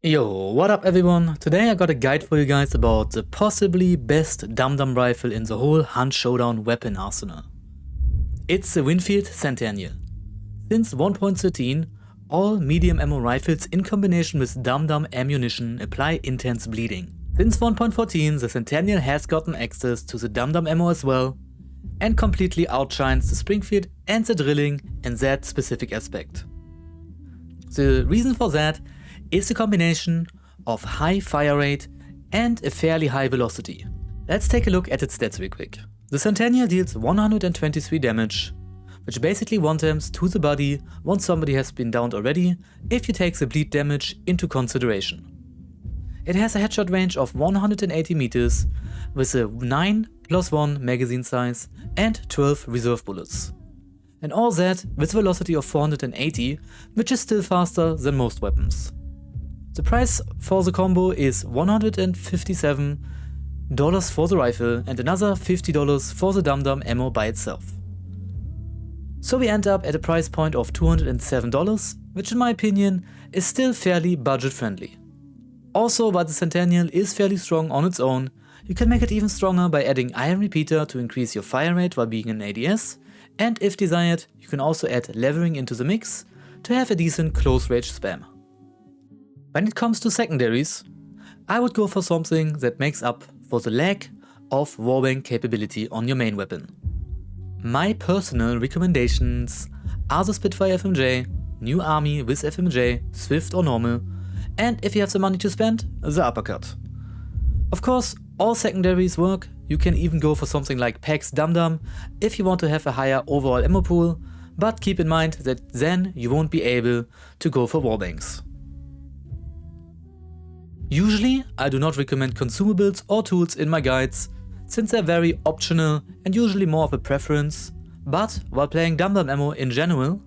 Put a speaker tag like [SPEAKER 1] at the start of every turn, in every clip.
[SPEAKER 1] Yo, what up everyone? Today I got a guide for you guys about the possibly best DumDum-Rifle in the whole Hunt Showdown weapon arsenal. It's the Winfield Centennial. Since 1.13, all medium ammo rifles in combination with DumDum ammunition apply intense bleeding. Since 1.14, the Centennial has gotten access to the DumDum ammo as well, and completely outshines the Springfield and the drilling in that specific aspect. The reason for that is the combination of high fire rate and a fairly high velocity. Let's take a look at its stats real quick. The Centennial deals 123 damage, which basically one-times to the body once somebody has been downed already, if you take the bleed damage into consideration. It has a headshot range of 180 meters with a 9+1 magazine size and 12 reserve bullets. And all that with a velocity of 480, which is still faster than most weapons. The price for the combo is $157 for the rifle and another $50 for the DumDum ammo by itself. So we end up at a price point of $207, which in my opinion is still fairly budget friendly. Also, while the Centennial is fairly strong on its own, you can make it even stronger by adding Iron Repeater to increase your fire rate while being an ADS, and if desired, you can also add levering into the mix to have a decent close range spam. When it comes to secondaries, I would go for something that makes up for the lack of warbang capability on your main weapon. My personal recommendations are the Spitfire FMJ, New Army with FMJ, Swift or normal, and if you have the money to spend, the uppercut. Of course, all secondaries work. You can even go for something like PAX DumDum if you want to have a higher overall ammo pool, but keep in mind that then you won't be able to go for warbangs. Usually, I do not recommend consumables or tools in my guides, since they're very optional and usually more of a preference, but while playing DumDum ammo in general,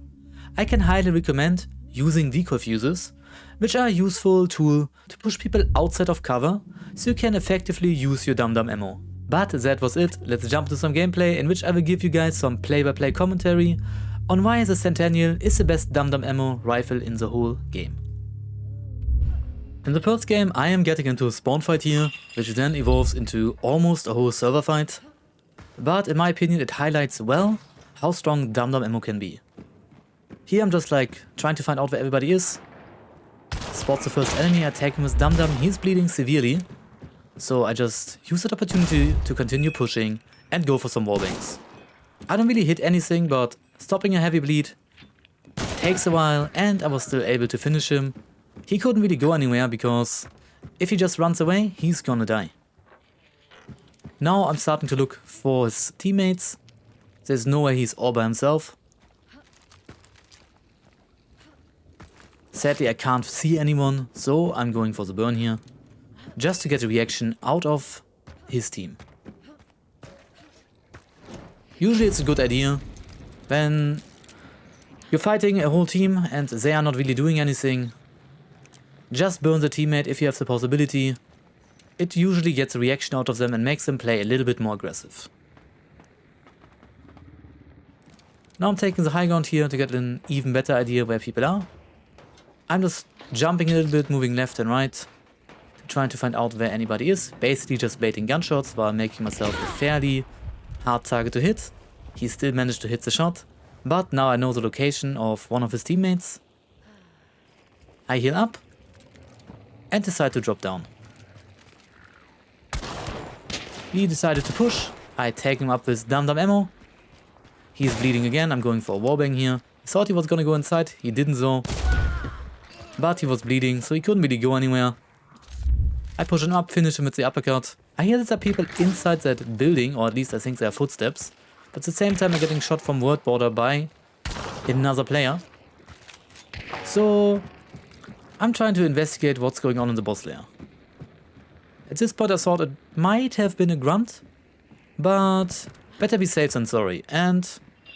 [SPEAKER 1] I can highly recommend using Decoy Fuses, which are a useful tool to push people outside of cover, so you can effectively use your DumDum ammo. But that was it, let's jump to some gameplay in which I will give you guys some play-by-play commentary on why the Centennial is the best DumDum ammo rifle in the whole game. In the first game I am getting into a spawn fight here, which then evolves into almost a whole server fight, but in my opinion it highlights well how strong DumDum ammo can be. Here I'm just like trying to find out where everybody is, spots the first enemy, attack him with DumDum, he's bleeding severely, so I just use that opportunity to continue pushing and go for some warbangs. I don't really hit anything, but stopping a heavy bleed takes a while and I was still able to finish him. He couldn't really go anywhere because if he just runs away, he's gonna die. Now I'm starting to look for his teammates. There's no way he's all by himself. Sadly I can't see anyone, so I'm going for the burn here, just to get a reaction out of his team. Usually it's a good idea when you're fighting a whole team and they are not really doing anything. Just burn the teammate if you have the possibility. It usually gets a reaction out of them and makes them play a little bit more aggressive. Now I'm taking the high ground here to get an even better idea where people are. I'm just jumping a little bit, moving left and right, trying to find out where anybody is. Basically just baiting gunshots while making myself a fairly hard target to hit. He still managed to hit the shot, but now I know the location of one of his teammates. I heal up and decide to drop down. He decided to push. I tag him up with DumDum ammo. He's bleeding again. I'm going for a warbang here. I thought he was gonna go inside. He didn't though. But he was bleeding, so he couldn't really go anywhere. I push him up, finish him with the uppercut. I hear that there are people inside that building, or at least I think there are footsteps. But at the same time I'm getting shot from word border by another player. So I'm trying to investigate what's going on in the boss lair. At this point I thought it might have been a grunt, but better be safe than sorry. And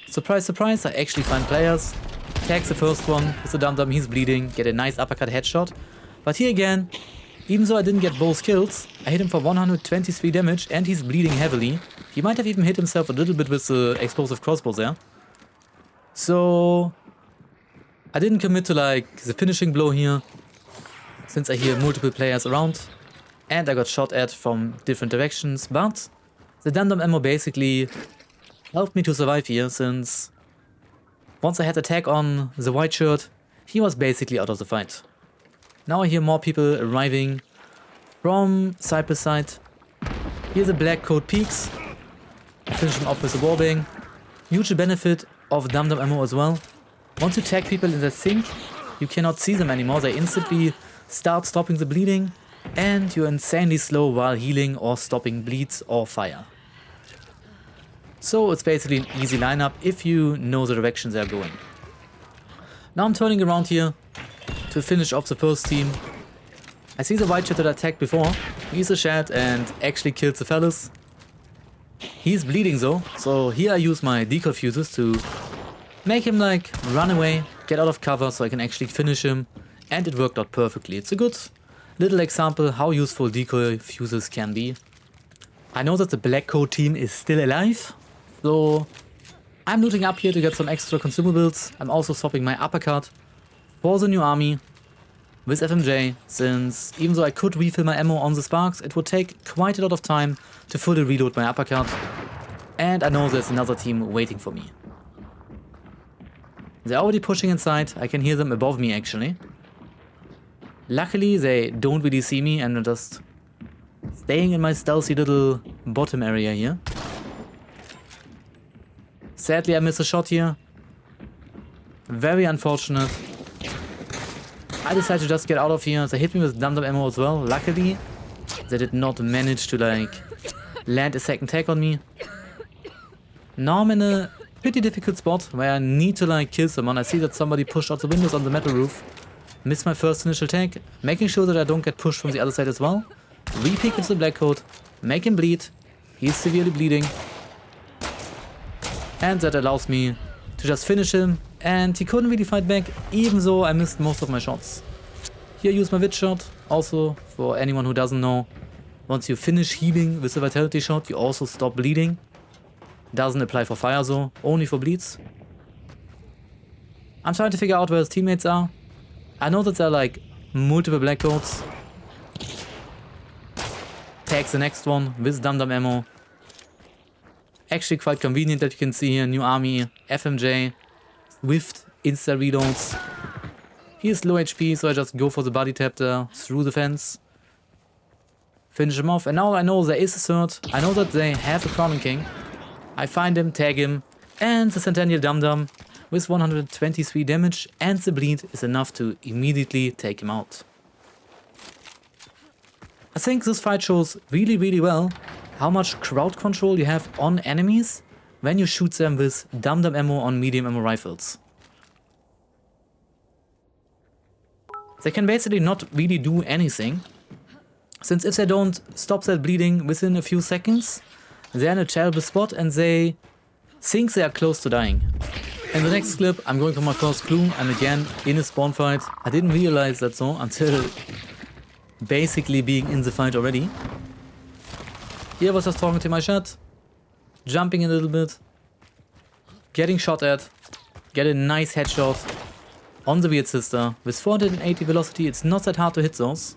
[SPEAKER 1] surprise surprise, I actually find players. Tag the first one with the DumDum, he's bleeding, get a nice uppercut headshot. But here again, even though I didn't get both kills, I hit him for 123 damage and he's bleeding heavily. He might have even hit himself a little bit with the explosive crossbow there. So I didn't commit to like the finishing blow here. since I hear multiple players around and I got shot at from different directions, but the DumDum ammo basically helped me to survive here, since once I had the tag on the white shirt, he was basically out of the fight. Now I hear more people arriving from side by side. Here the black coat peaks. I finish him off with a warbang. Huge benefit of DumDum ammo as well. Once you tag people in the sink, you cannot see them anymore. They instantly start stopping the bleeding, and you're insanely slow while healing or stopping bleeds or fire. So it's basically an easy lineup if you know the directions they're going. Now I'm turning around here to finish off the first team. I see the white shirt that I tagged before. He's a shed and actually kills the fellas. He's bleeding though, so here I use my Decoy Fuses to make him like run away, get out of cover so I can actually finish him, and it worked out perfectly. It's a good little example how useful Decoy Fuses can be. I know that the black coat team is still alive, so I'm looting up here to get some extra consumables. I'm also swapping my uppercut for the new army with FMJ, since even though I could refill my ammo on the sparks, it would take quite a lot of time to fully reload my uppercut, and I know there's another team waiting for me. They're already pushing inside. I can hear them above me actually. Luckily they don't really see me and are just staying in my stealthy little bottom area here. Sadly I miss a shot here. Very unfortunate. I decided to just get out of here. They hit me with DumDum ammo as well. Luckily they did not manage to like land a second tag on me. Now I'm in a pretty difficult spot where I need to like kill someone. I see that somebody pushed out the windows on the metal roof. Missed my first initial tag, making sure that I don't get pushed from the other side as well. Re-peek into the black coat, make him bleed. He's severely bleeding. And that allows me to just finish him, and he couldn't really fight back, even though I missed most of my shots. Here I use my wit shot. Also, for anyone who doesn't know, once you finish healing with the vitality shot, you also stop bleeding. Doesn't apply for fire though, only for bleeds. I'm trying to figure out where his teammates are. I know that there are like multiple black coats. Tags the next one with DumDum ammo. Actually quite convenient that you can see here, new army, FMJ, Swift, insta reloads. He is low HP, so I just go for the body tap there through the fence. Finish him off, and now I know there is a third. I know that they have a Crowning King. I find him, tag him, and the Centennial DumDum with 123 damage, and the bleed is enough to immediately take him out. I think this fight shows really well how much crowd control you have on enemies when you shoot them with DumDum ammo on medium ammo rifles. They can basically not really do anything, since if they don't stop that bleeding within a few seconds, they're in a terrible spot and they think they are close to dying. In the next clip, I'm going for my first clue. I'm again in a spawn fight. I didn't realize that so until basically being in the fight already. Here I was just talking to my chat, jumping a little bit, getting shot at, get a nice headshot on the weird sister. With 480 velocity, it's not that hard to hit those.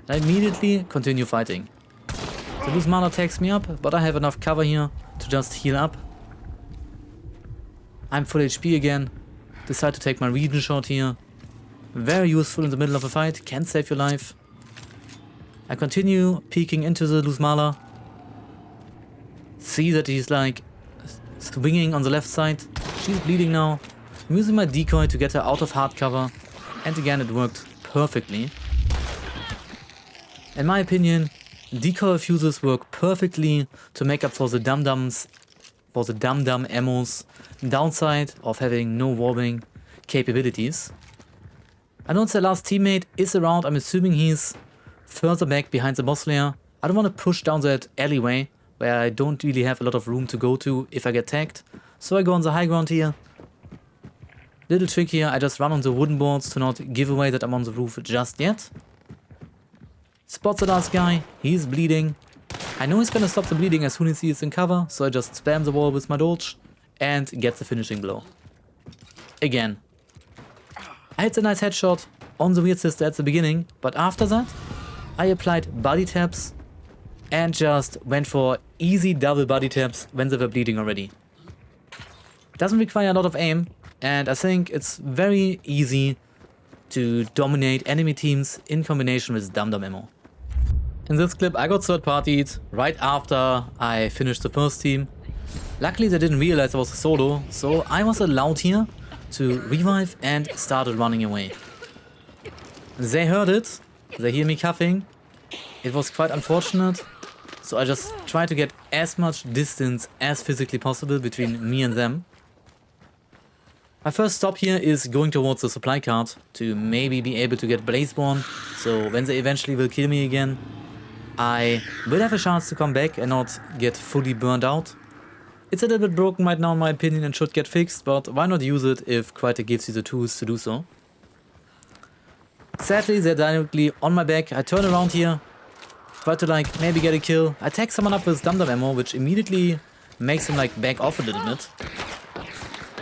[SPEAKER 1] And I immediately continue fighting. The loose mana tags me up, but I have enough cover here to just heal up. I'm full HP again. Decide to take my region shot here. Very useful in the middle of a fight, can save your life. I continue peeking into the loose mala. See that he's like swinging on the left side. She's bleeding now. I'm using my decoy to get her out of hard cover. And again it worked perfectly. In my opinion, Decoy Fuses work perfectly to make up for the DumDum ammo's downside of having no warbang capabilities. I know the last teammate is around. I'm assuming he's further back behind the boss layer. I don't want to push down that alleyway where I don't really have a lot of room to go to if I get tagged. So I go on the high ground here. Little trick here, I just run on the wooden boards to not give away that I'm on the roof just yet. Spot the last guy, he's bleeding. I know he's gonna stop the bleeding as soon as he is in cover, so I just spam the wall with my dodge and get the finishing blow. Again. I hit a nice headshot, on the weird sister at the beginning, but after that, I applied body taps and just went for easy double body taps when they were bleeding already. Doesn't require a lot of aim, and I think it's very easy to dominate enemy teams in combination with DumDum ammo. In this clip I got third-partied right after I finished the first team. Luckily they didn't realize I was a solo, so I was allowed here to revive and started running away. They heard it, they hear me coughing. It was quite unfortunate, so I just tried to get as much distance as physically possible between me and them. My first stop here is going towards the supply cart to maybe be able to get Blazeborn, so when they eventually will kill me again, I will have a chance to come back and not get fully burned out. It's a little bit broken right now in my opinion and should get fixed, but why not use it if Whityyy gives you the tools to do so. Sadly they're directly on my back. I turn around here, try to like maybe get a kill. I tag someone up with DumDum ammo, which immediately makes him like back off a little bit.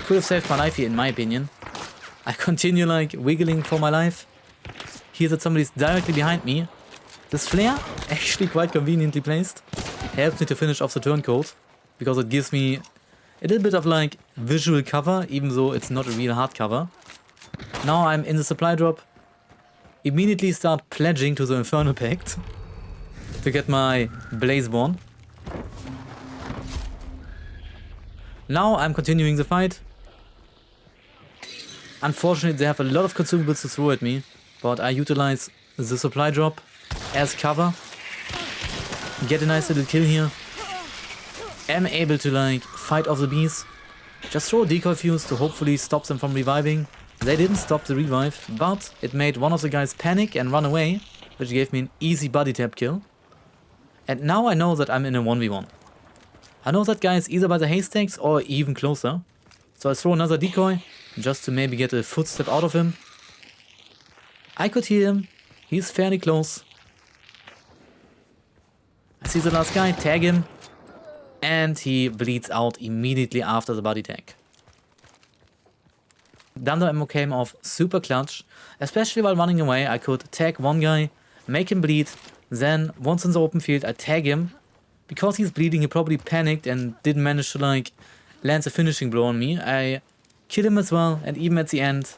[SPEAKER 1] Could have saved my life here in my opinion. I continue like wiggling for my life. Hear that somebody's directly behind me. This flare, actually quite conveniently placed, helps me to finish off the turncoat, because it gives me a little bit of like visual cover, even though it's not a real hard cover. Now I'm in the supply drop. Immediately start pledging to the Inferno Pact to get my Blazeborn. Now I'm continuing the fight. Unfortunately they have a lot of consumables to throw at me, but I utilize the supply drop as cover. Get a nice little kill here. Am able to like fight off the bees. Just throw a Decoy Fuse to hopefully stop them from reviving. They didn't stop the revive, but it made one of the guys panic and run away, which gave me an easy body tap kill. And now I know that I'm in a 1v1. I know that guy is either by the haystacks or even closer. So I throw another decoy, just to maybe get a footstep out of him. I could hear him, he's fairly close. I see the last guy, tag him, and he bleeds out immediately after the body tag. DumDum ammo came off super clutch, especially while running away. I could tag one guy, make him bleed, then once in the open field I tag him. Because he's bleeding he probably panicked and didn't manage to like land a finishing blow on me. I kill him as well, and even at the end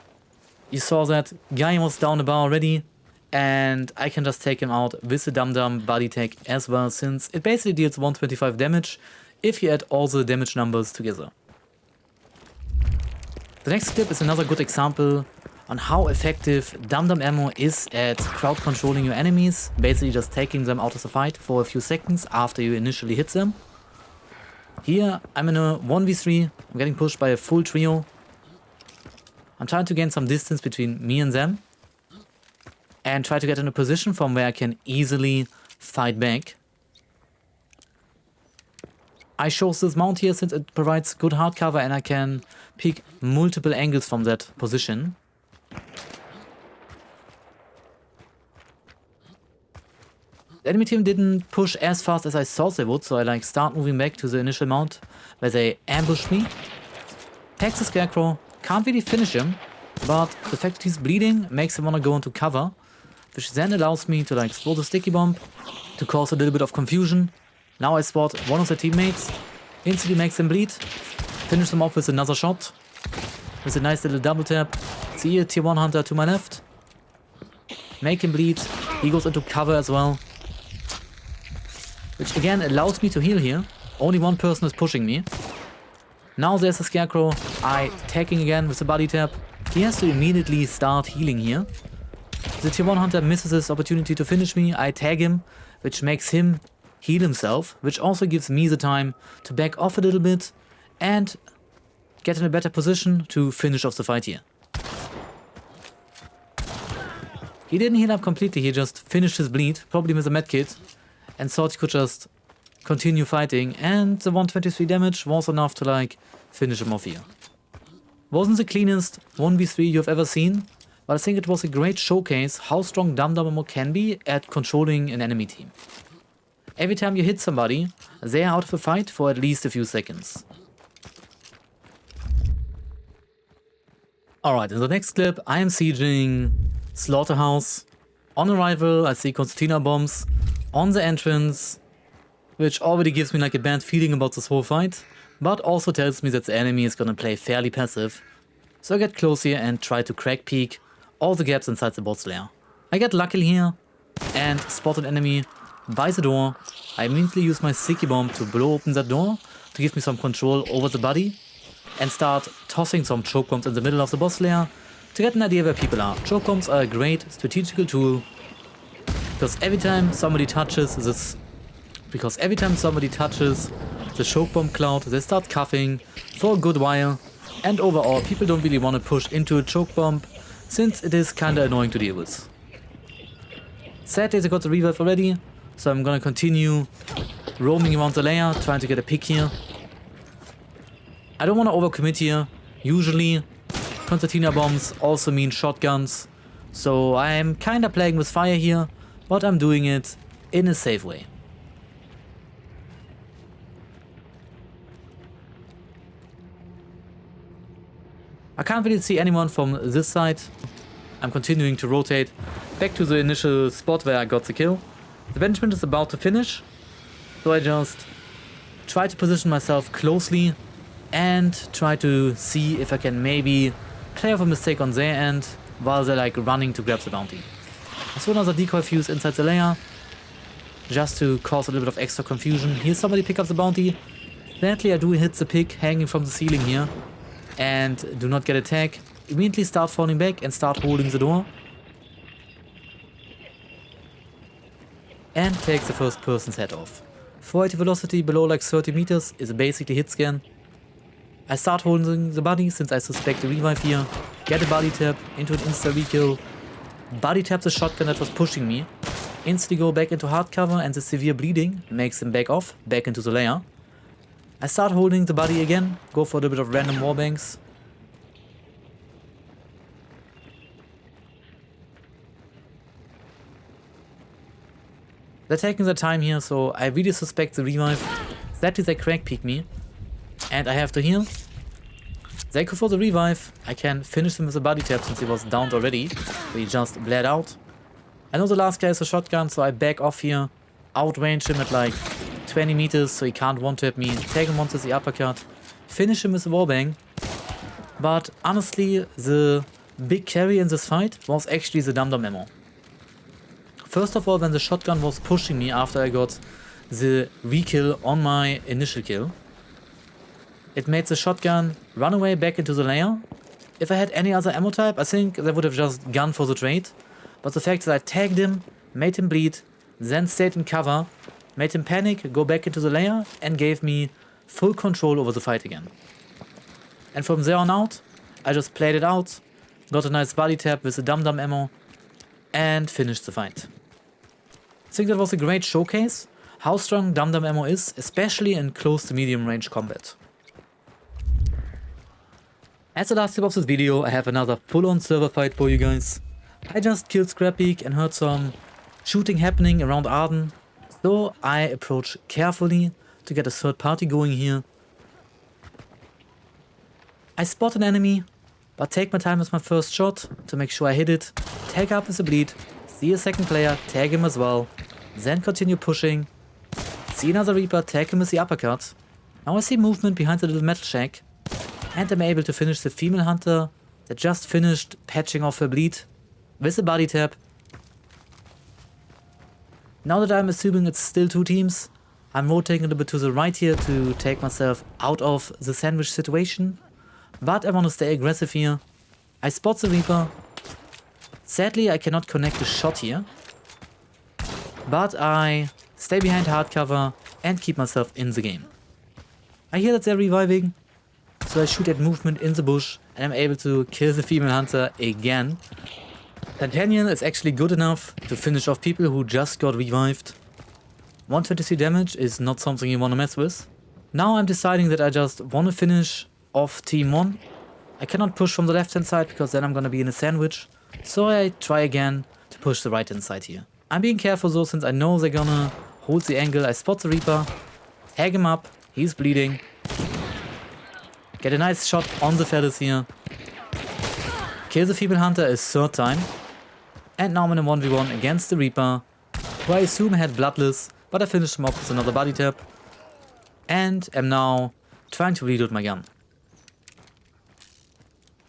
[SPEAKER 1] you saw that guy was down the bar already, and I can just take him out with the DumDum body tag as well, since it basically deals 125 damage if you add all the damage numbers together. The next clip is another good example on how effective DumDum ammo is at crowd controlling your enemies, basically just taking them out of the fight for a few seconds after you initially hit them. Here I'm in a 1v3, I'm getting pushed by a full trio. I'm trying to gain some distance between me and them and try to get in a position from where I can easily fight back. I chose this mount here since it provides good hard cover and I can peek multiple angles from that position. The enemy team didn't push as fast as I thought they would, so I like start moving back to the initial mount where they ambushed me. Tags the Scarecrow, can't really finish him, but the fact that he's bleeding makes him want to go into cover, which then allows me to like explode the sticky bomb to cause a little bit of confusion. Now I spot one of the teammates, instantly makes him bleed, finish him off with another shot, with a nice little double tap. See a tier 1 hunter to my left, make him bleed, he goes into cover as well, which again allows me to heal here. Only one person is pushing me. Now there's a Scarecrow, I tagging again with the body tap. He has to immediately start healing here. The tier 1 hunter misses his opportunity to finish me, I tag him, which makes him heal himself, which also gives me the time to back off a little bit and get in a better position to finish off the fight here. He didn't heal up completely, he just finished his bleed, probably with a medkit, and thought he could just continue fighting, and the 123 damage was enough to like finish him off here. Wasn't the cleanest 1v3 you've ever seen, but I think it was a great showcase how strong DumDum ammo can be at controlling an enemy team. Every time you hit somebody, they are out of the fight for at least a few seconds. Alright, in the next clip I am sieging Slaughterhouse. On arrival, I see concertina bombs on the entrance, which already gives me like a bad feeling about this whole fight, but also tells me that the enemy is gonna play fairly passive. So I get close here and try to crack peek all the gaps inside the boss lair. I get lucky here and spot an enemy by the door. I immediately use my sticky bomb to blow open that door to give me some control over the body and start tossing some choke bombs in the middle of the boss lair to get an idea where people are. Choke bombs are a great strategical tool because every time somebody touches the choke bomb cloud, they start coughing for a good while, and overall people don't really want to push into a choke bomb since it is kinda annoying to deal with. Sadly, I got the revive already, so I'm gonna continue roaming around the lair, trying to get a pick here. I don't want to overcommit here. Usually, concertina bombs also mean shotguns, so I'm kinda playing with fire here, but I'm doing it in a safe way. I can't really see anyone from this side. I'm continuing to rotate back to the initial spot where I got the kill. The banishment is about to finish, so I just try to position myself closely and try to see if I can maybe play off a mistake on their end while they're like running to grab the bounty. I saw another decoy fuse inside the lair just to cause a little bit of extra confusion. Here somebody pick up the bounty. Sadly, I do hit the pick hanging from the ceiling here and do not get a tag. Immediately start falling back and start holding the door. And take the first person's head off. 480 velocity below like 30 meters is basically hit scan. I start holding the body since I suspect a revive here. Get a body tap into an insta rekill. Body tap the shotgun that was pushing me. Instantly go back into hard cover and the severe bleeding makes him back off, back into the lair. I start holding the body again, go for a little bit of random warbanks. They're taking their time here, so I really suspect the revive. That is, they crack peek me. And I have to heal. They go for the revive. I can finish him with a body tap since he was downed already. So he just bled out. I know the last guy has a shotgun, so I back off here. Outrange him at like 20 meters so he can't one-tap me. Take him onto the uppercut. Finish him with a warbang. But honestly, the big carry in this fight was actually the DumDum ammo. First of all, when the shotgun was pushing me after I got the rekill on my initial kill, it made the shotgun run away back into the lair. If I had any other ammo type, I think they would have just gone for the trade. But the fact that I tagged him, made him bleed, then stayed in cover, made him panic, go back into the lair, and gave me full control over the fight again. And from there on out, I just played it out, got a nice body tap with the DumDum ammo, and finished the fight. I think that was a great showcase how strong DumDum ammo is, especially in close to medium range combat. As the last tip of this video, I have another full-on server fight for you guys. I just killed Scrappeak and heard some shooting happening around Arden, so I approach carefully to get a third party going here. I spot an enemy, but take my time with my first shot to make sure I hit it, tag up with a bleed, see a second player, tag him as well, then continue pushing, see another Reaper, tag him with the uppercut. Now I see movement behind the little metal shack, and I'm able to finish the female hunter that just finished patching off her bleed with a body tap. Now that I'm assuming it's still two teams, I'm rotating a little bit to the right here to take myself out of the sandwich situation, but I want to stay aggressive here. I spot the Reaper. Sadly, I cannot connect a shot here, but I stay behind hard cover and keep myself in the game. I hear that they're reviving, so I shoot at movement in the bush and I'm able to kill the female hunter again. Centennial is actually good enough to finish off people who just got revived. 123 damage is not something you want to mess with. Now I'm deciding that I just want to finish off team 1. I cannot push from the left hand side because then I'm gonna be in a sandwich. So I try again to push the right hand side here. I'm being careful though since I know they're gonna hold the angle. I spot the Reaper, hag him up, he's bleeding. Get a nice shot on the fellas here. Kill the female hunter a third time. And now I'm in a 1v1 against the Reaper, who I assume had Bloodless, but I finished him off with another body tap. And am now trying to reload my gun.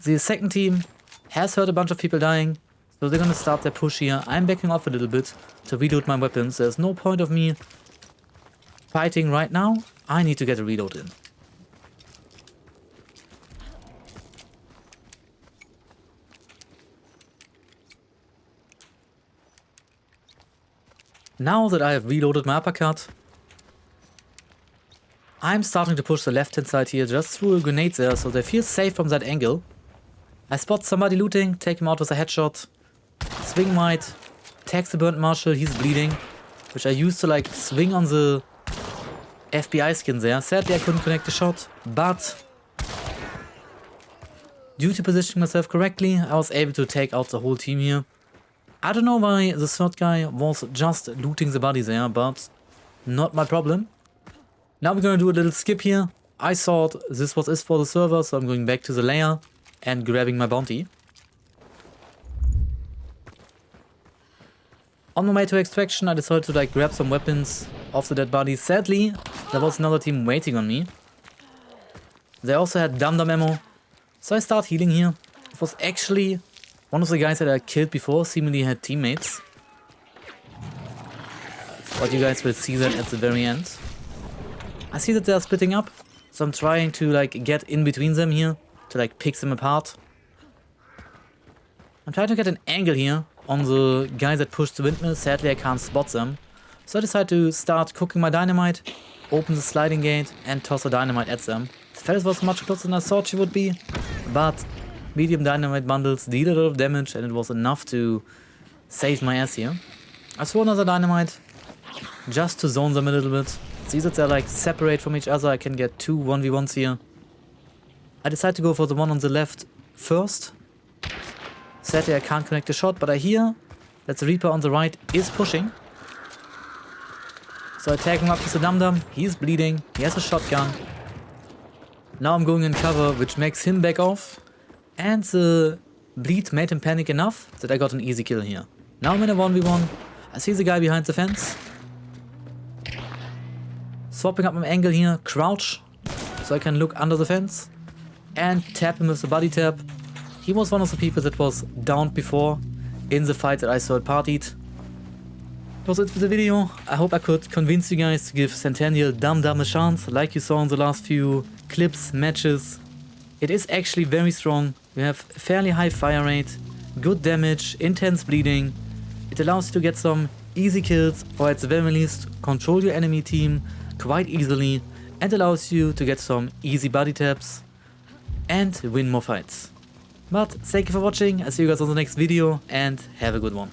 [SPEAKER 1] The second team has heard a bunch of people dying, so they're gonna start their push here. I'm backing off a little bit to reload my weapons. There's no point of me fighting right now. I need to get a reload in. Now that I have reloaded my uppercut, I'm starting to push the left hand side here, just threw a grenade there so they feel safe from that angle. I spot somebody looting, take him out with a headshot, swing wide, tags the burnt marshal, he's bleeding, which I used to like swing on the FBI skin there. Sadly I couldn't connect the shot, but due to positioning myself correctly, I was able to take out the whole team here. I don't know why the third guy was just looting the body there, but not my problem. Now we're gonna do a little skip here. I thought this was it for the server, so I'm going back to the lair and grabbing my bounty. On my way to extraction, I decided to like grab some weapons off the dead body. Sadly, there was another team waiting on me. They also had DumDum ammo, so I start healing here. It was actually one of the guys that I killed before, seemingly had teammates. But you guys will see that at the very end. I see that they're splitting up, so I'm trying to like get in between them here, to like pick them apart. I'm trying to get an angle here on the guys that pushed the windmill. Sadly I can't spot them. So I decide to start cooking my dynamite, open the sliding gate and toss the dynamite at them. The fellas was much closer than I thought she would be, but medium dynamite bundles deal a lot of damage and it was enough to save my ass here. I throw another dynamite just to zone them a little bit. See that they're like separate from each other. I can get 2 1v1s here. I decide to go for the one on the left first. Sadly I can't connect the shot, but I hear that the Reaper on the right is pushing. So I tag him up with the DumDum. He's bleeding. He has a shotgun. Now I'm going in cover, which makes him back off. And the bleed made him panic enough that I got an easy kill here. Now I'm in a 1v1. I see the guy behind the fence. Swapping up my angle here, crouch, so I can look under the fence. And tap him with the body tap. He was one of the people that was downed before in the fight that I third partied. That was it for the video. I hope I could convince you guys to give Centennial DumDum a chance, like you saw in the last few clips, matches. It is actually very strong. You have fairly high fire rate, good damage, intense bleeding. It allows you to get some easy kills, or at the very least control your enemy team quite easily, and allows you to get some easy body taps and win more fights. But thank you for watching, I'll see you guys on the next video and have a good one.